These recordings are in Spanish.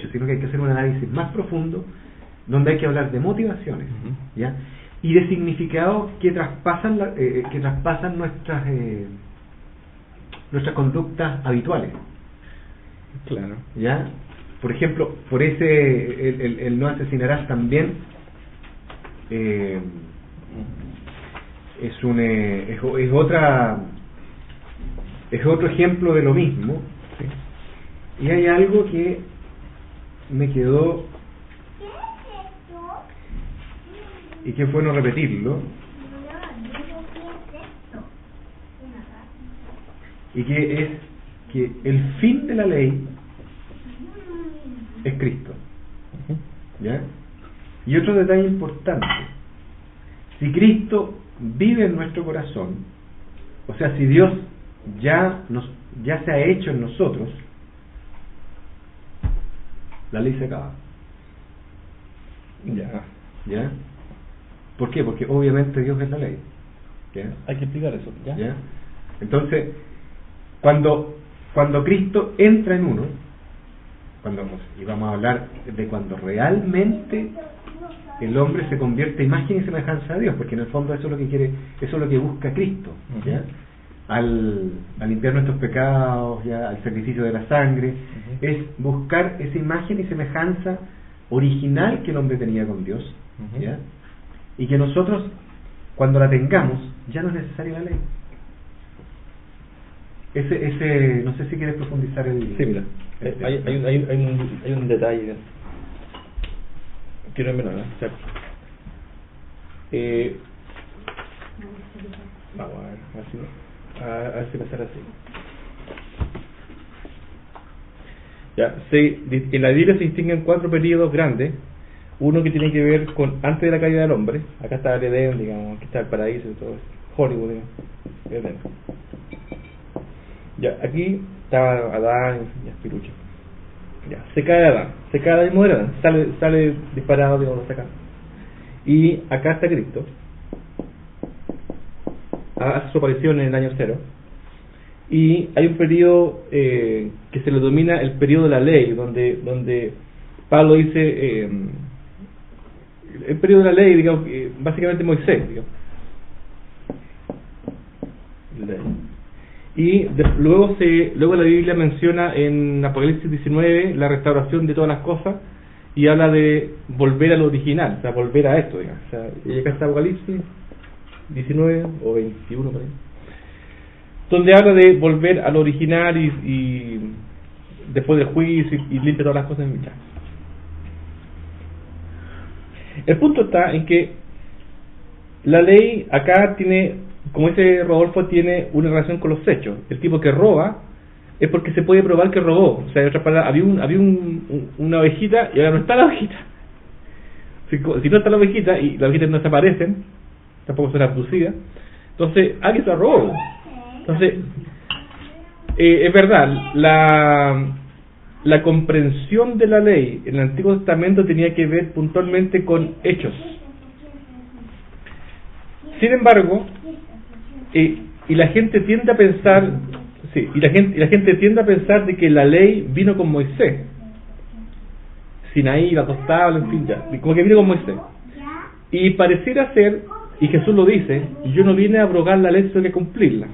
hechos, sino que hay que hacer un análisis más profundo, donde hay que hablar de motivaciones, ¿ya? Y de significados que traspasan nuestras conductas habituales. Claro. ¿Ya? Por ejemplo, por ese el no asesinarás también es otro ejemplo de lo mismo. ¿Sí? Y hay algo que me quedó y que es bueno repetirlo, y que es que el fin de la ley es Cristo. ¿Ya? Y otro detalle importante: si Cristo vive en nuestro corazón, o sea, si Dios ya se ha hecho en nosotros, la ley se acaba. ¿Ya? ¿Por qué? Porque obviamente Dios es la ley. ¿Ya? Hay que explicar eso. ¿Ya? Entonces, cuando Cristo entra en uno, y vamos a hablar de cuando realmente el hombre se convierte en imagen y semejanza a Dios, porque en el fondo eso es lo que quiere, eso es lo que busca Cristo, ¿ya? Al limpiar nuestros pecados, ¿ya? Al sacrificio de la sangre, es buscar esa imagen y semejanza original que el hombre tenía con Dios, ¿ya? Y que nosotros, cuando la tengamos, ya no es necesaria la ley. No sé si quieres profundizar Sí, mira, hay un detalle. Quiero ver, ¿no? O sea, vamos a ver si me sale así. Ya, en la Biblia se distinguen 4 periodos grandes. Uno que tiene que ver con antes de la caída del hombre. Acá está el Edén, digamos, aquí está el paraíso y todo eso. Hollywood, digamos. Edén. Ya, aquí estaba Adán y Aspirucha. Ya, se cae Adán y muere Adán, sale disparado, digamos, acá. Y acá está Cristo. Hace su aparición en el año 0. Y hay un periodo que se le denomina el periodo de la ley, donde Pablo dice el periodo de la ley, digamos, básicamente Moisés, digamos. Y luego la Biblia menciona en Apocalipsis 19 la restauración de todas las cosas y habla de volver a lo original, o sea, volver a esto, digamos. O sea, y acá está Apocalipsis 19 o 21 por ahí, donde habla de volver a lo original y después del juicio y limpia todas las cosas en mitad. El punto está en que la ley acá tiene, como dice Rodolfo, tiene una relación con los hechos. El tipo que roba es porque se puede probar que robó. O sea, en otras palabras, había una ovejita y ahora no está la ovejita. Si no está la ovejita y las ovejitas no desaparecen, tampoco son abducidas, entonces alguien se la robó. Entonces, es verdad, la comprensión de la ley en el Antiguo Testamento tenía que ver puntualmente con hechos. Sin embargo, y la gente tiende a pensar, y la gente tiende a pensar de que la ley vino con Moisés, Sinaí, las 2 tablas, en fin, ya, como que vino con Moisés. Y pareciera ser, y Jesús lo dice, yo no vine a abrogar la ley, sino que cumplirla.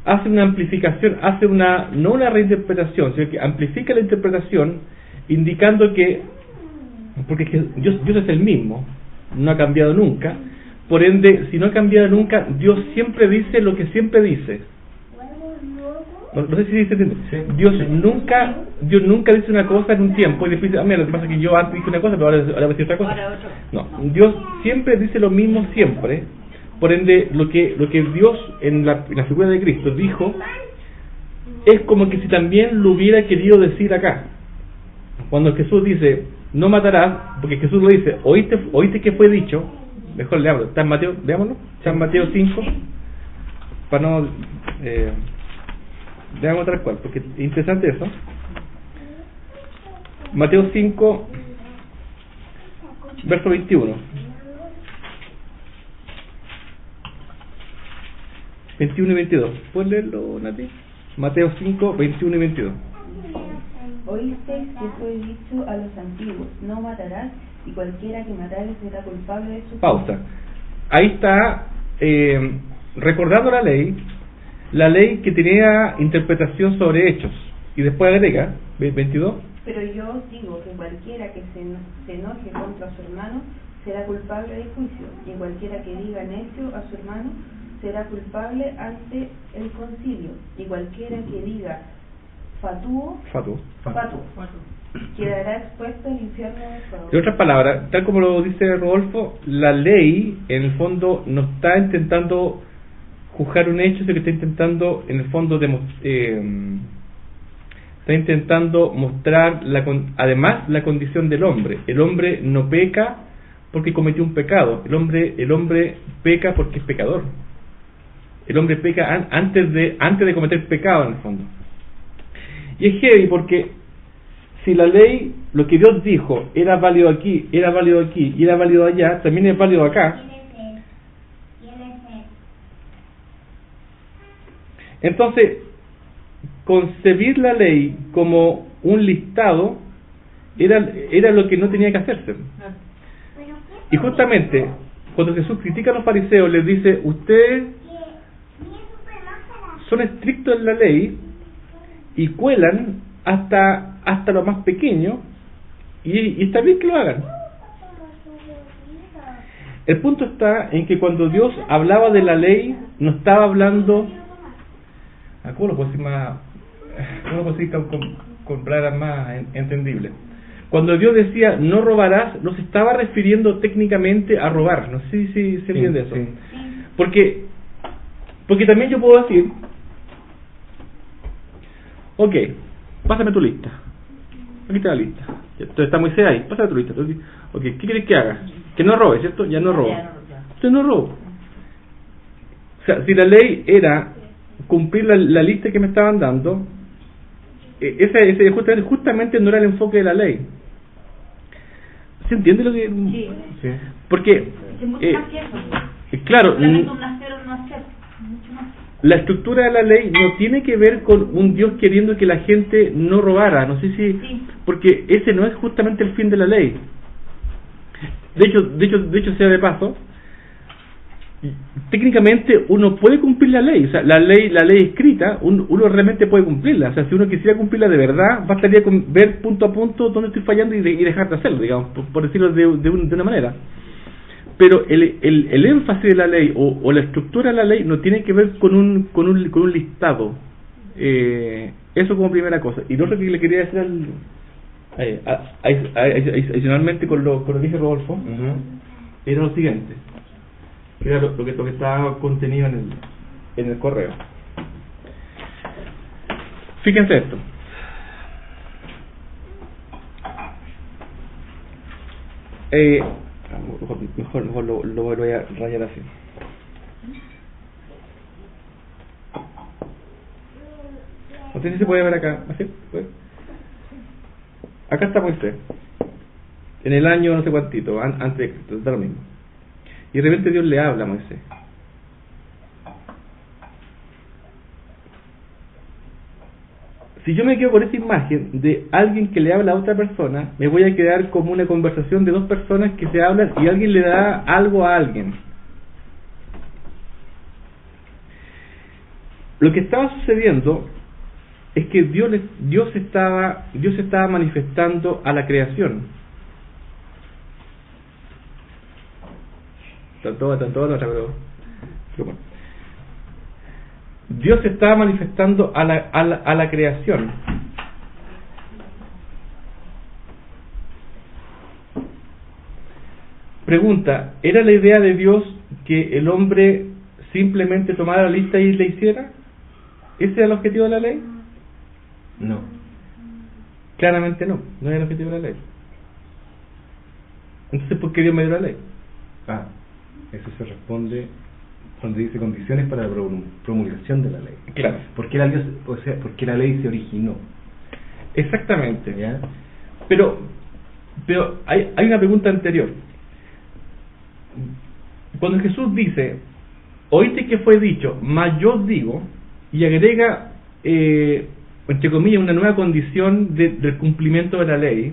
Hace una amplificación, no una reinterpretación, sino que amplifica la interpretación, indicando que, porque Dios es el mismo, no ha cambiado nunca. Por ende, si no ha cambiado nunca, Dios siempre dice lo que siempre dice. No sé si dice, ¿sí? Dios nunca dice una cosa en un tiempo y después dice, mira, lo que pasa es que yo antes dije una cosa, pero ahora voy a decir otra cosa. No, Dios siempre dice lo mismo siempre. Por ende, lo que Dios en la figura de Cristo dijo es como que si también lo hubiera querido decir acá. Cuando Jesús dice, no matarás, porque Jesús lo dice, oíste que fue dicho. Mejor le hablo, está en Mateo, veámoslo, está en Mateo 5, para no, veamos tal cual, porque es interesante eso. Mateo 5, verso 21. 21 y 22. ¿Puedes leerlo, Nati? Mateo 5, 21 y 22. oísteis que fue dicho a los antiguos, no matarás, y cualquiera que matare será culpable de su Pausa. Ahí está recordando la ley que tenía interpretación sobre hechos. Y después agrega, 22. Pero yo os digo que cualquiera que se enoje contra su hermano será culpable de juicio, y cualquiera que diga necio a su hermano será culpable ante el concilio, y cualquiera que diga fatuo quedará expuesto al infierno de fuego. En otras palabras, tal como lo dice Rodolfo, la ley en el fondo no está intentando juzgar un hecho, sino que está intentando en el fondo está intentando mostrar además la condición del hombre. El hombre no peca porque cometió un pecado, el hombre peca porque es pecador. El hombre peca antes de cometer pecado, en el fondo. Y es heavy porque si la ley, lo que Dios dijo, era válido aquí y era válido allá, también es válido acá. Entonces, concebir la ley como un listado era lo que no tenía que hacerse. Y justamente, cuando Jesús critica a los fariseos, les dice, ustedes son estrictos en la ley y cuelan hasta lo más pequeño, y está bien que lo hagan. El punto está en que cuando Dios hablaba de la ley, no estaba hablando, ¿cómo lo puedo decir más? ¿Cómo lo puedo decir con palabras más entendibles? Cuando Dios decía no robarás, no se estaba refiriendo técnicamente a robar. No sé si se entiende eso. Sí. Porque también yo puedo decir, ok, pásame tu lista. Aquí está la lista. Entonces está Moisés ahí, pásame tu lista. Ok, ¿qué quieres que haga? Que no robe, ¿cierto? Ya no robo. Entonces no robo. O sea, si la ley era cumplir la lista que me estaban dando, ese justamente no era el enfoque de la ley. ¿Se entiende lo que...? Sí. Sí. Porque, Es mucho más que eso. claro, Solamente un hacer o no hacer. Mucho más. la estructura de la ley no tiene que ver con un Dios queriendo que la gente no robara. No sé si... Sí. Porque ese no es justamente el fin de la ley. De hecho sea de paso, técnicamente uno puede cumplir la ley. O sea, la ley escrita, uno realmente puede cumplirla. O sea, si uno quisiera cumplirla de verdad, bastaría con ver punto a punto dónde estoy fallando y dejar de hacerlo, digamos, por decirlo de una manera. Pero el énfasis de la ley o la estructura de la ley no tiene que ver con un listado. Eso como primera cosa. Y lo otro que le quería decir adicionalmente con lo que dice Rodolfo, Ujú. era lo siguiente, que era lo que estaba contenido en el correo. Fíjense esto. Mejor lo voy a rayar así. No sé si se puede ver acá. ¿Así? ¿Puede? Acá está Moisés, en el año no sé cuántito, antes de Cristo, está lo mismo. Y de repente Dios le habla a Moisés. Si yo me quedo con esa imagen de alguien que le habla a otra persona, me voy a quedar como una conversación de dos personas que se hablan y alguien le da algo a alguien. Lo que estaba sucediendo es que Dios estaba manifestando a la creación. Pero bueno. Dios estaba manifestando a la creación. Pregunta, ¿era la idea de Dios que el hombre simplemente tomara la lista y la hiciera? ¿Ese era el objetivo de la ley? No. Claramente no era el objetivo de la ley. Entonces, ¿por qué Dios me dio la ley? Eso se responde cuando dice condiciones para la promulgación de la ley. Claro. ¿Por qué la ley se originó? Exactamente. ¿Ya? Pero hay una pregunta anterior. Cuando Jesús dice, oíste que fue dicho, mas yo os digo, y agrega entre comillas, una nueva condición del cumplimiento de la ley,